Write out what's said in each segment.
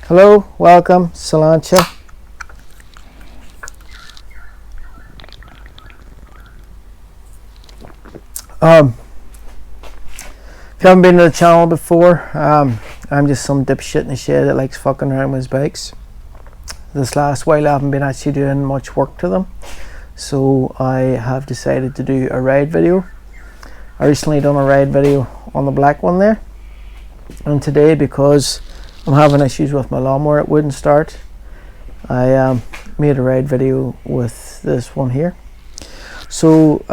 Hello, welcome, Salancha. If you haven't been to the channel before, I'm just some dipshit in the shed that likes fucking around with his bikes. This last while I haven't been actually doing much work to them, so I have decided to do a ride video. I recently done a ride video on the black one there, and today, because I'm having issues with my lawnmower, it wouldn't start, I made a ride video with this one here. So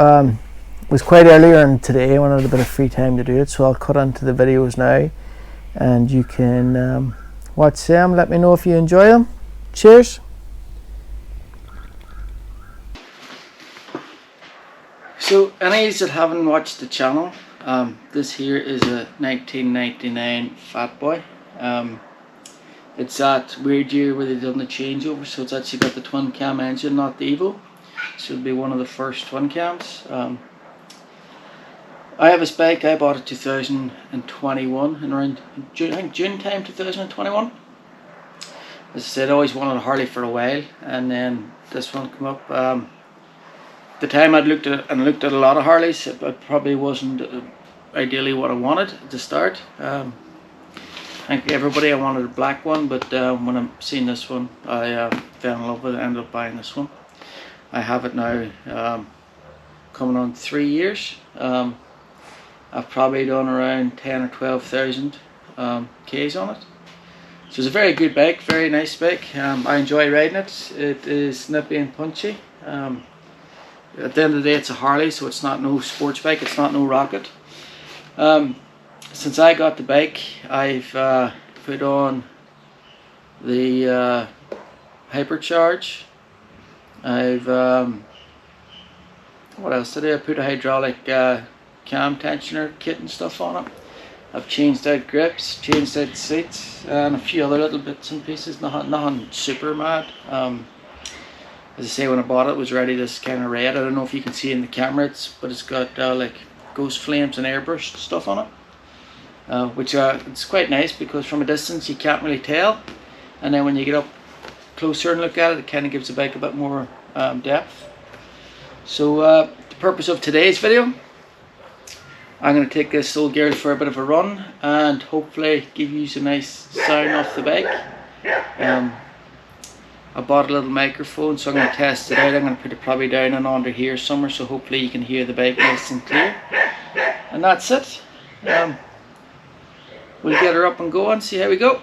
it was quite earlier and today I wanted a bit of free time to do it, so I'll cut into the videos now and you can watch them. Let me know if you enjoy them. Cheers. So any of you that haven't watched the channel, this here is a 1999 Fatboy. It's that weird year where they've done the changeover, so it's actually got the twin cam engine, not the Evo. So it'll be one of the first twin cams. I have this bike. I bought it 2021, and around June time 2021. As I said, I always wanted a Harley for a while, and then this one came up. The time I'd looked at a lot of Harleys, it probably wasn't ideally what I wanted at the start. Thank everybody, I wanted a black one, but when I seen this one, I fell in love with it. Ended up buying this one. I have it now coming on 3 years. I've probably done around 10 or 12,000 Ks on it. So it's a very good bike, very nice bike. I enjoy riding it. It is snippy and punchy. At the end of the day, it's a Harley, so it's not no sports bike, it's not no rocket. Since I got the bike, I've put on the Hypercharge. I've what else did I put? A hydraulic cam tensioner kit and stuff on it. I've changed out grips, changed out seats, and a few other little bits and pieces. Nothing super mad. As I say, when I bought it, it was already this kind of red. I don't know if you can see in the camera, but it's got like ghost flames and airburst stuff on it, which it's quite nice because from a distance you can't really tell, and then when you get up closer and look at it, it kind of gives the bike a bit more depth. So the purpose of today's video, I'm going to take this old girl for a bit of a run and hopefully give you a nice sound off the bike. I bought a little microphone, so I'm going to test it out. I'm going to put it probably down and under here somewhere, so hopefully you can hear the bike nice and clear. And that's it. We'll get her up and go and see how we go.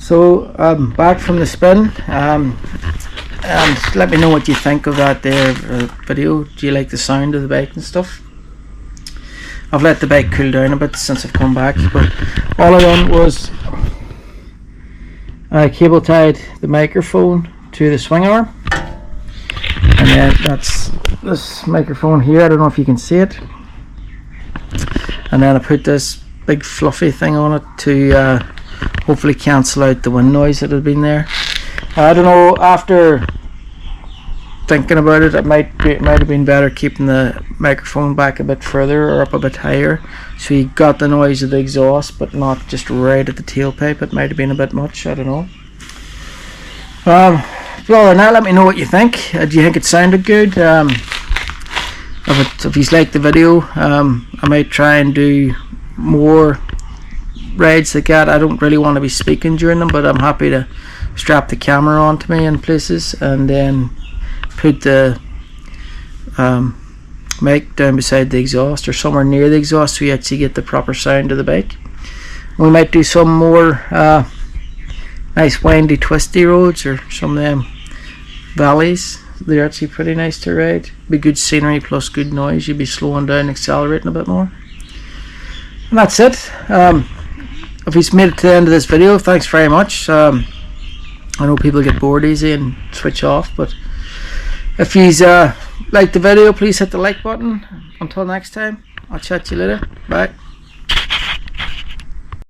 So I'm back from the spin, and let me know what you think of that there video. Do you like the sound of the bike and stuff? I've let the bike cool down a bit since I've come back, but all I done was I cable tied the microphone to the swing arm, and then that's this microphone here. I don't know if you can see it, and then I put this big fluffy thing on it to hopefully cancel out the wind noise that had been there. I don't know, after thinking about it, it might have been better keeping the microphone back a bit further or up a bit higher, so you got the noise of the exhaust but not just right at the tailpipe. It might have been a bit much, I don't know. But other than that, let me know what you think. Do you think it sounded good? If you liked the video, I might try and do more rides like that. I don't really want to be speaking during them, but I'm happy to strap the camera onto me in places and then put the mic down beside the exhaust or somewhere near the exhaust, so you actually get the proper sound of the bike. We might do some more nice windy twisty roads, or some of them valleys. They're actually pretty nice to ride. Be good scenery plus good noise. You'd be slowing down, accelerating a bit more. And that's it. If you've made it to the end of this video, thanks very much. I know people get bored easy and switch off, but if you've liked the video, please hit the like button. Until next time, I'll chat to you later. Bye.